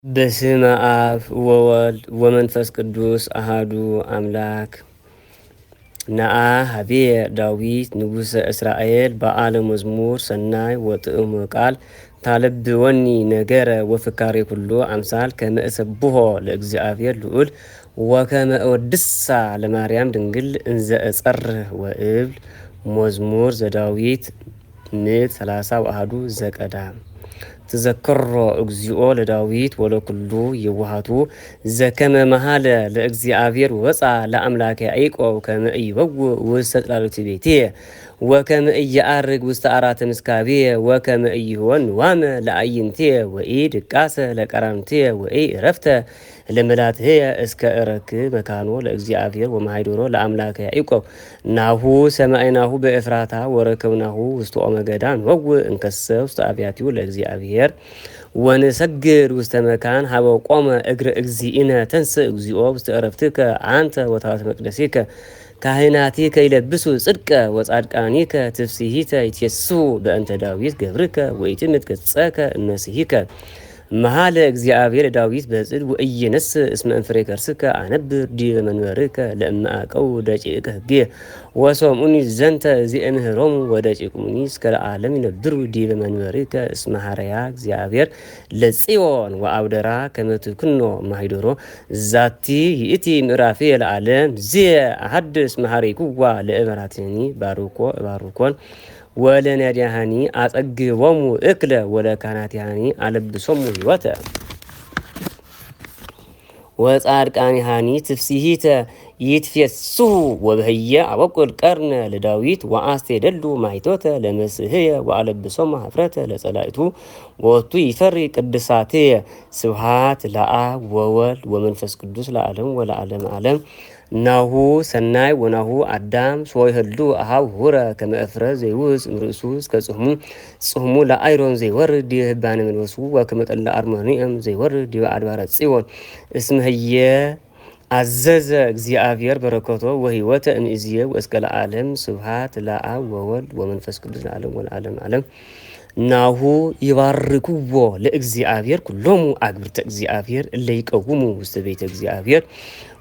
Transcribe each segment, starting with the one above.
በስመ አብ ወወልድ ወመንፈስ ቅዱስ አሃዱ አምላክ። ነአ ሀቤየ ዳዊት ንጉሠ እስራኤል በዓለ መዝሙር ሰናይ ወጥዕሙ ቃል ታለብወኒ ነገረ ወፍካሬ ኩሉ አምሳል ከመ እሰብሖ ለእግዚአብሔር ልዑል ወከመ እወድሳ ለማርያም ድንግል እንዘ እጸርህ ወእብል። መዝሙር ዘዳዊት ምዕት 31 ዘቀዳም ተዘክሮ እግዚኦ ለዳዊት ወለኩሉ የዋሃቱ ዘከመ መሃለ ለእግዚአብሔር ወፃ ለአምላከ ያዕቆብ ከመ ኢይበውእ ውስተ ጽላሎት ቤትየ ወከመ ኢየዐርግ ውስተ አራተ ምስካብየ ወከመ ኢይሆን ዋመ ለአዕይንትየ ወኢድቃሰ ለቀራንትየ ወኢዕረፍተ ለመላትየ እስከ እረክብ መካኖ ለእግዚአብሔር ወማኅደሮ ለአምላከ ያዕቆብ። ናሁ ሰማዕናሁ በኤፍራታ ወረከብናሁ ውስተ ኦመ ገዳም ንወውእ እንከሰ ውስተ አብያቲሁ ለእግዚአብሔር ወንሰግድ ውስተ መካን ሀበ ቆመ እግረ እግዚእነ ተንሥእ እግዚኦ ውስተ ዕረፍትከ አንተ ወታቦተ መቅደሲከ ካህናቲከ ይለብሱ ጽድቀ ወጻድቃኒከ ትፍሥሒተ ይትየስሑ በእንተ ዳዊት ገብርከ ወኢትምት ገጸከ እነስሒከ። መሃለ እግዚአብሔር ዳዊት በጽድቅ ወኢይነስእ እስመ እንፍሬ ከርስከ አነብር ዲበ መንበርከ ለእመ አቀው ደቂቀ ሕግየ ወሰምዑኒ ዘንተ ዘእምህሮሙ ወደቂቁኒ እስከ ለዓለም ይነብሩ ዲበ መንበርከ እስመ ሐረያ እግዚአብሔር ለጽዮን ወአብደራ ከመ ትኩኖ ማኅደሮ። ዛቲ ይእቲ ምዕራፌ ለዓለም ዝየ አሐድስ መሐሪኩዋ ለእበራትኒ ባርኮ እባርኮን ወለነዳያኒ አጸግቦሙ እክለ ወለካህናቲሃኒ አለብሶሙ ሕይወተ ወጻድቃኒሃኒ ትፍሥሒተ ይትፌስሑ ወበህየ አበቁል ቀርነ ለዳዊት ወአስተደሉ ማኅቶተ ለመስሕየ ወአለብሶሙ ኀፍረተ ለጸላእቱ ወቱ ይፈሪ ቅድሳትየ። ስብሐት ለአብ ወወልድ ወመንፈስ ቅዱስ ለዓለም ወለዓለመ ዓለም። ናሁ ሰናይ ወናሁ አዳም ሶይህሉ አሃው ሁረ ከመ እፍረት ዘይውፅ እምርእሱ እስከ ጽሕሙ ጽሕሙ ለአይሮን ዘይወርድ ዲበ ህባነ መንበሱ ወከመ ጠለ አርሞንዔም ዘይወርድ ዲበ አድባረ ጽዮን። እስመ ህየ አዘዘ እግዚአብሔር በረከቶ ወሕይወተ እምይእዜሰ ወእስከ ለዓለም። ስብሐት ለአብ ወወልድ ወመንፈስ ቅዱስ ለዓለም ወለዓለመ ዓለም። ናሁ ይባርክዎ ለእግዚአብሔር ኩሎሙ አግብርተ እግዚአብሔር እለ ይቀውሙ ውስተ ቤተ እግዚአብሔር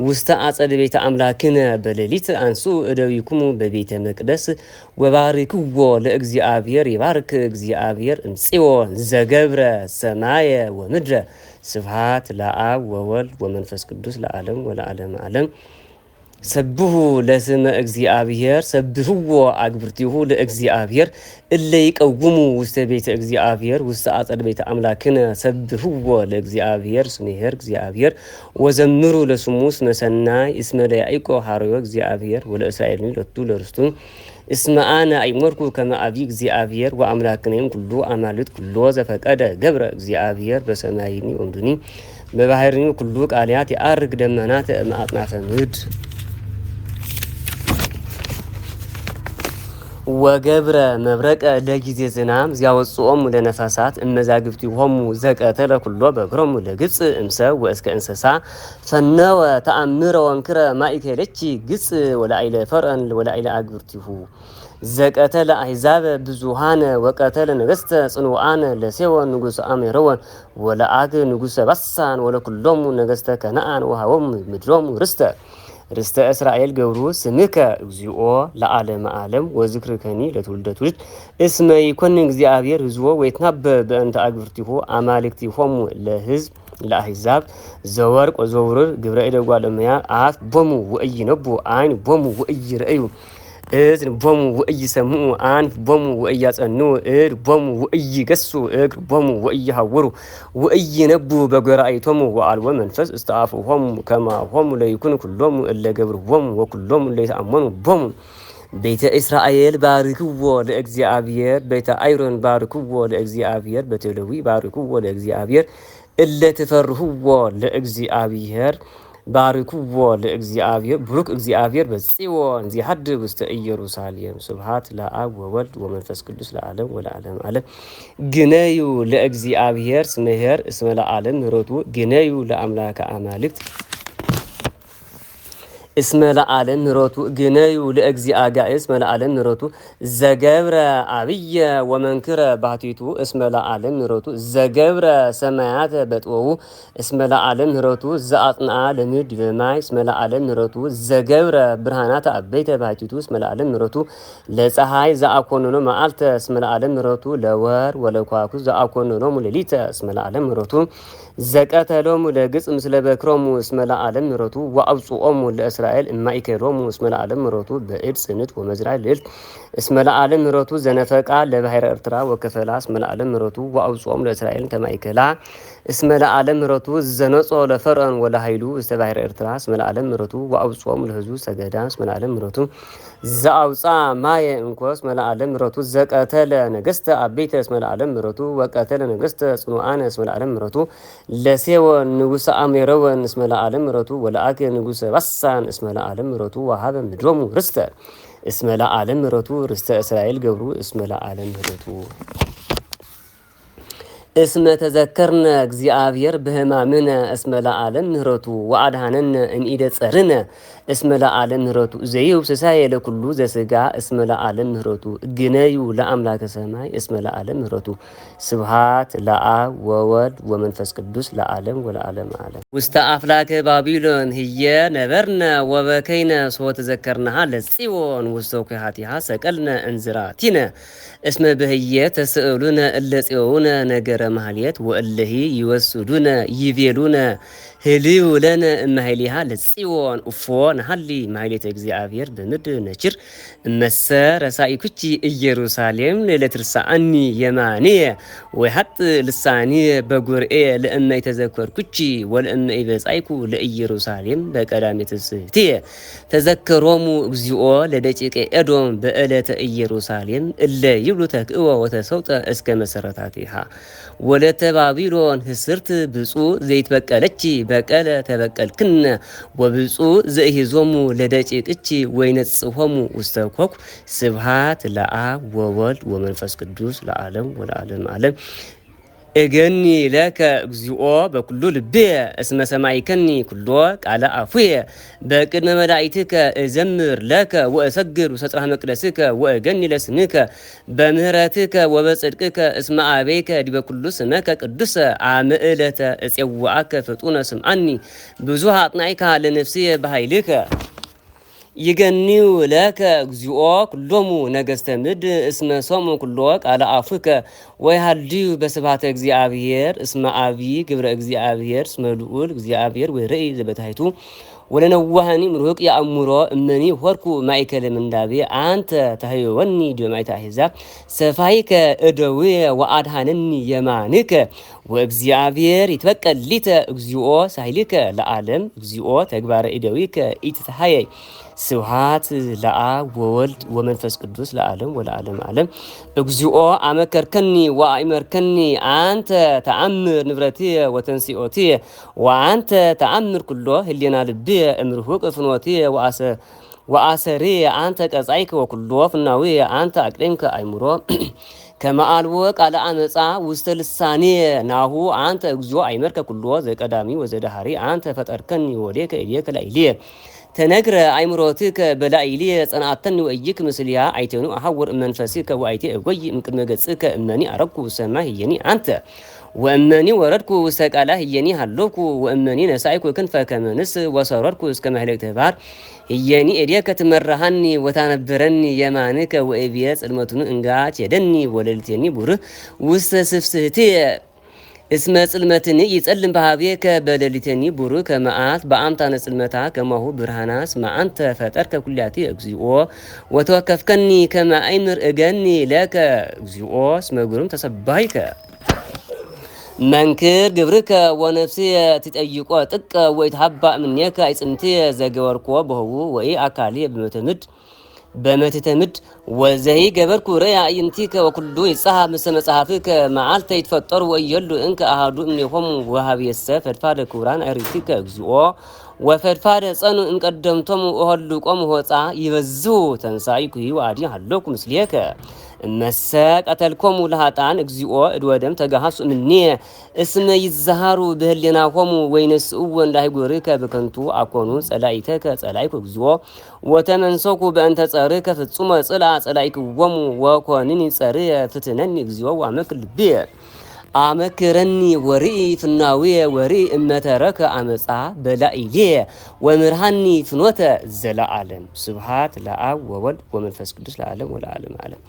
ውስተ አጸደ ቤተ አምላክነ በሌሊት አንሱ እደዊኩሙ በቤተ መቅደስ ወባርክዎ ለእግዚአብሔር ይባርክ እግዚአብሔር እምጽዮን ዘገብረ ሰማየ ወምድረ። ስብሐት ለአብ ወወልድ ወመንፈስ ቅዱስ ለዓለም ወለዓለመ ዓለም። ሰብሑ ለስመ እግዚአብሔር ሰብሕዎ አግብርቲሁ ለእግዚአብሔር እለ ይቀውሙ ውስተ ቤተ እግዚአብሔር ውስተ አጸደ ቤተ አምላክነ ሰብሕዎ ለእግዚአብሔር እስመ ይኄር እግዚአብሔር ወዘምሩ ለስሙ እስመ ሰናይ እስመ ለያዕቆብ ሐረዮ እግዚአብሔር ወለእስራኤል ሎቱ ለርስቱ። እስመ አነ አእመርኩ ከመ አቢይ እግዚአብሔር ወአምላክነም ኩሉ አማልክት ኩሎ ዘፈቀደ ገብረ እግዚአብሔር በሰማይኒ ወምድኒ በባሕርኒ ኩሉ ቃልያት የዐርግ ደመናተ እምአጽናፈ ምድር ወገብረ መብረቀ ለጊዜ ዝናም ዚያወጽኦሙ ለነፋሳት እመዛግብቲሆሙ ዘቀተለ ኩሎ በእግሮሙ ለግብፅ እምሰብ ወእስከ እንስሳ ፈነወ ተአምረ ወንክረ ማእከለኪ ግብፅ ወላዕለ ፈርዖን ወላዕለ አግብርቲሁ ዘቀተለ አሕዛበ ብዙሃነ ወቀተለ ነገሥተ ጽኑዓነ ለሴዎን ንጉሠ አሜሮን ወለአግ ንጉሠ ባሳን ወለኩሎሙ ነገሥተ ከነዓን ወሃቦሙ ምድሮሙ ርስተ እስራኤል ገብሩ ስምከ እግዚኦ ለዓለመ ዓለም ወዝክርከኒ ለትውልደ ትውልድ። እስመ ይኰንን እግዚአብሔር ሕዝቦ ወይትናበብ በእንተ አግብርቲሁ አማልክቲሆሙ ለሕዝብ ለአሕዛብ ዘወርቅ ወዘውርር ግብረ እደ እጓለ እመሕያው አፍ ቦሙ ወኢይነብቡ ዓይን ቦሙ ወኢይርእዩ እዝን ቦሙ ወኢይሰምዑ አንፍ ቦሙ ወኢያጸንዑ እድ ቦሙ ወኢይገሡ እግር ቦሙ ወኢይሃውሩ ወኢይነብቡ በጐራኢቶሙ ወአልቦ መንፈስ ውስተ አፍሆሙ ከማሆሙ ለይኩን ኩሎሙ እለ ገብርዎሙ ወኩሎሙ እለ ይተአመኑ ቦሙ። ቤተ እስራኤል ባርክዎ ለእግዚአብሔር ቤተ አይሮን ባርክዎ ለእግዚአብሔር ቤተ ሌዊ ባርክዎ ለእግዚአብሔር እለ ትፈርህዎ ለእግዚአብሔር ባርክዎ ለእግዚአብሔር ብሩክ እግዚአብሔር በጽዮን ዚሐድር ውስተ ኢየሩሳሌም። ስብሐት ለአብ ወወልድ ወመንፈስ ቅዱስ ለዓለም ወለዓለመ ዓለም። ግነዩ ለእግዚአብሔር እስመ ይኄር እስመ ለዓለም ምሕረቱ ግነዩ ለአምላከ አማልክት اسم لعالم مروتو جنايو لأجزاء جائز لعالم مروتو زجبر عبي ومنكر بعتيتو اسم لعالم مروتو زجبر سماعات بتوه اسم لعالم مروتو زأطنا لمد بماي اسم لعالم مروتو زجبر برهانات عبيت بعتيتو اسم لعالم مروتو لسهاي زأكونو معالت اسم لعالم مروتو لوار ولا كواكو زأكونو ملليت اسم لعالم مروتو زكاتلهم لجس مثل بكرم اسم لعالم مروتو وأبصوهم لإسرائيل إما إكرام اسم العالم مروتو بإد سنت ومزرعة ليل اسم العالم مروتو زنفق على بحير إرترا وكفلا اسم العالم مروتو وأوصوهم لإسرائيل كما إكلا اسم العالم مروتو زنصو لفرعن ولا هيلو استبحر إرترا اسم العالم مروتو وأوصوهم لهزو سجدان اسم العالم مروتو زأوصا ماي انكو اسم العالم مروتو زكاتل نجست أبيت اسم العالم مروتو وكاتل نجست صنوعان اسم العالم مروتو لسيو نجوس أميرون اسم العالم مروتو ولا نجوس بسان اسم العالم مروتو وهذا مدروم رست اسم العالم مروتو رست إسرائيل جبرو اسم العالم مروتو اسم تذكرنا እግዚአብሔር بهمامنا اسم العالم مهرتو وأدهننا إن إيد صرنا اسم العالم مهرتو زيو سساي لكل زسجا اسم العالم مهرتو جنايو لأملاك سماي اسم العالم مهرتو سبحات لآب وولد ومنفس قدوس لعالم والعالم عالم وست أفلاك بابيلون هي نبرنا وبكينا سو تذكرناها للصيون وستوكهاتها سكلنا انزراتنا اسم بهية تسألنا اللي نجر مهليات واللي يوسدونا يفيلونا هليو لنا مهليها للصيون وفون هلي مهلية እግዚአብሔር بمد نشر مسار رسائي كتي يروساليم لترسعني يمانية وحط لساني بقرئة لأن يتذكر كتي ولأن يبسعيكو لإيروساليم بكلامة السهتية تذكرومو እግዚኦ لديك أدوم بألة إيروساليم اللي يبلو تكئوة وتسوط اسك مسرتاتها ولت بابيلون هسرت بصو زيت بقالتي بقالة تبقال كنا وبصو زيه زومو لديك اتشي وينتصفهمو وستوكوك سبحات لآب وولد ومنفس قدوس لعالم والعالم عالم اجني لك እግዚኦ بكل لبي اسم سمايكني كلوك على عفوية بقدم ملائتك ازمر لك واسجر وسطرح مقدسك واجني لسمك بمهرتك وبصدقك اسم ابيك دي بكل سمك قدس عامئلة اصيوعك فطون سمعني بزوها اطنعيك لنفسي بهايلك يجنيو لك እግዚኦ كلهم نجست مد اسم صوم كلوك على عفوك ويهديو بسبحة እግዚአብሔር اسم أبي كبر እግዚአብሔር اسم لؤول እግዚአብሔር ورئي زبتهيتو ولنوهني مروك يا أمورا إنني هركو معك من دابي أنت تهيوني دمعت أحزاب سفايك أدوية وأدهنني يمانك وإግዚአብሔር يتوكل ليت እግዚኦ سهيلك لعالم እግዚኦ تكبر إدويك إتتحيي سبحات لآب وولد ومنفس قدوس لعالم والعالم عالم እግዚኦ أمكركني وأمركني أنت تأمر نبرتي وتنسيئتي وأنت تأمر كله اللي لبي امرهوك فنوتي وآسري أنت كأزعيك وكله فناوية أنت أكرمك أيمرو كما ألوك على أمسا وستلساني ناهو أنت እግዚኦ أيمرك كله زي قدامي وزي دهاري أنت فتركني وليك إليك لإليه تنقر أيمروتك بلائلية صنعتني وأيك مثلها عيتونو أحور منفسك وأيتي أقوي ممكن مجلسك أمني أربكو سماه يني أنت وأمني وردكو وسكاله يني هلوكو وأمني نسايكو كنفا كمانس وصوركو اسكما هلك تبار يني إريك تمرهني وتنبرني يمانك وإبيات المتنو إنقاط يدني وللتيني بوره وستسفسهتي اسم سلمتني يتسلم بهابيك بللتني بروك معات بأمتان سلمتها كما هو برهاناس ما أنت فترك كلياتي እግዚኦ وتوكفكني كما أيمر أجني لك እግዚኦ اسم قرم تسبايك منكر جبرك ونفسي تتأيقوا تك ويتحبأ منك اسمتي زجوركوا بهو وإيه أكالي بمتتمد وزهي جبركو ريا ينتيك وكلو يصحى مسا مصحفك معالت يتفطر ويلو انك احدو منهم وهابي السفر فاد كوران اريتك እግዚኦ وفرفاد صنو ان قدمتم اهلقم هوصا يبزو تنسايكو وادي حلوكم مسليك እመሰ ቀተልኮሙ ለሃጣን እግዚኦ እድወደም ተጋሃሱ እምኔ እስመ ይዛሃሩ በህሊናሆሙ ወይነስእዎ እንዳይጎርከ በከንቱ አኮኑ ጸላኢተከ ጸላኢኩ እግዚኦ ወተመንሰኩ በእንተ ጸርከ ፍጹመ ጽላ ጸላኢክዎሙ ወኮንኒ ጸርየ ፍትነኒ እግዚኦ ወአመክር ልብየ አመክረኒ ወርኢ ፍናውየ ወርኢ እመተረከ አመፃ በላኢሌ ወምርሃኒ ፍኖተ ዘለዓለም። ስብሃት ለአብ ወወልድ ወመንፈስ ቅዱስ ለዓለም ወለዓለም ዓለም።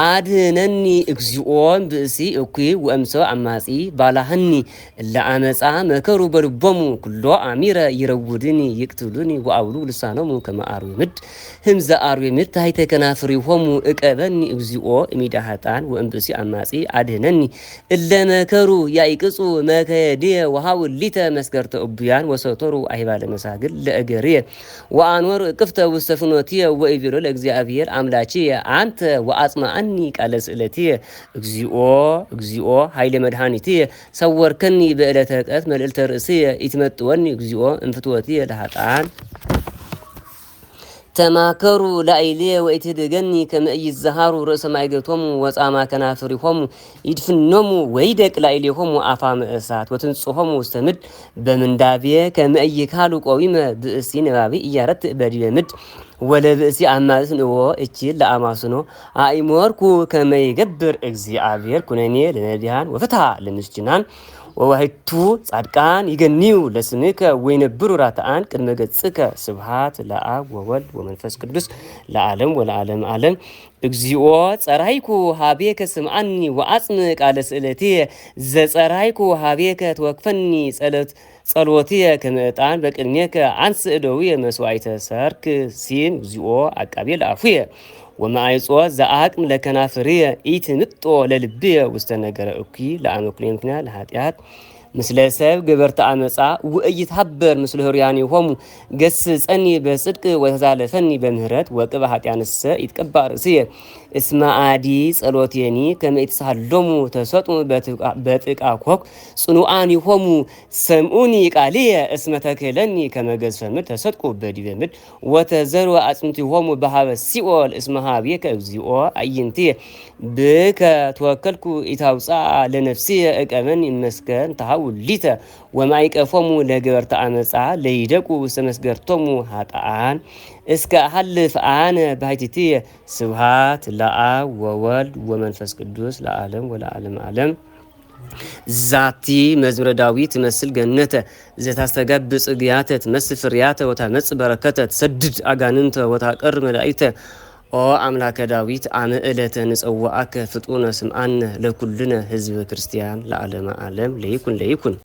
አድነኒ እግዚኦን ብእሲ እኩይ ወእምሰ አማጺ ባላህኒ ለአመፃ መከሩ በልቦሙ ኩሎ አሚረ ይረውድኒ ይቅትሉኒ ወአውሉ ልሳኖሙ ከመአሩ ምድ ህምዘ አሩ ምድ ታይተ ከናፍሪሆሙ እቀበኒ እግዚኦ እሚዳሃጣን ወእምብእሲ አማጺ አድነኒ እለመከሩ ያይቅጹ መከዲ ወሃውሊተ መስገርተ እቡያን ወሰተሩ አይባለ መሳግል ለእገርየ ወአንወሩ እቅፍተ ውስተ ፍኖትየ ወኢቢሎ ለእግዚአብሔር አምላቺ አንተ ወአጽማ አኒ ቃለ ስእለትየ እግዚኦ እግዚኦ ኃይለ መድኃኒትየ ሰወርከኒ በዕለተ ቀት መልዕልተ ርእስየ ኢትመጥወኒ እግዚኦ እንፍትወትየ ለሃጣን ተማከሩ ላኢልየ ወኢትድገኒ ከመ ኢይዛሃሩ ርእሰ ማይገቶሙ ወጻማ ከናፍሪሆሙ ይድፍኖሙ ወይደቅ ላኢልየሆሙ አፋመ እሳት ወትንጽሖሙ ውስተ ምድር በምንዳብየ ከመ ኢይካሉ ቆዊመ ብእሲ ነባቢ እያረትዕ በዲበ ምድር ወለብእሲ አማጽ ንዎ እቺል ለአማስኖ አኢሞርኩ ከመ ይገብር እግዚአብሔር ኩነኔ ለነዲያን ወፍትሐ ለምስኪናን ወዋህቱ ጻድቃን ይገኒው ለስምከ ወይነብሩ ራታን ቅድመ ገጽከ። ስብሃት ለአብ ወወልድ ወመንፈስ ቅዱስ ለዓለም ወለዓለም ዓለም። እግዚኦ ጸራይኩ ሀቤከ ስምዓኒ ወአጽም ቃለ ስእለትየ ዘጸራይኩ ሀቤከ ተወክፈኒ ጸሎትየ ከመ ዕጣን በቅድሜከ አንስ እደውየ መስዋዕተ ሰርክ ሲም እግዚኦ አቃቤ ለአፉየ ወማይጾ ዘአቅም ለከናፍርየ ኢትንጦ ለልብየ ውስተ ነገረ እኩይ ለአመክንዮ ምክንያት ለኃጢአት ምስለ ሰብ ገበርተ አመፃ ወኢይትሐበር ምስለ ህርያኒሆሙ ገስጸኒ በጽድቅ ወተዛለፈኒ በምህረት ወቅበ ኃጢአንሰ ይትቀባእ ርእስየ እስመ አዲ ጸሎቴኒ ከመ ኢትሳሃሎሙ ተሰጥሙ በጥቃ ኮክ ጽኑዓኒሆሙ ሰምዑኒ ቃልየ እስመ ተክህለኒ ከመ ገዝፈ ምድር ተሰጥቁ በዲበ ምድር ወተዘርወ አጽምቲሆሙ በሃበ ሲኦል እስመ ሀቤከ እግዚኦ አዕይንትየ ብከ ተወከልኩ ኢታውፅአ ለነፍስየ እቀበኒ እመስገን ተሃውሊተ ወማይቀፎሙ ለገበርተ አመፃ ለይደቁ ውስተ መስገርቶሙ ኃጥአን እስከ አሐልፍ አነ ባሕቲትየ። ስብሃት ለአብ ወወልድ ወመንፈስ ቅዱስ ለዓለም ወለዓለም ዓለም። ዛቲ መዝሙረ ዳዊት ትመስል ገነተ ዘታስተጋብ ጽግያተ ትመስል ፍርያተ ወታመጽእ በረከተ ትሰድድ አጋንንተ ወታቀር መላእክተ ኦ አምላከ ዳዊት አመ ዕለተ ንጸዋዐከ ፍጡነ ስምዓነ ለኩልነ ህዝበ ክርስቲያን ለዓለመ ዓለም ለይኩን ለይኩን።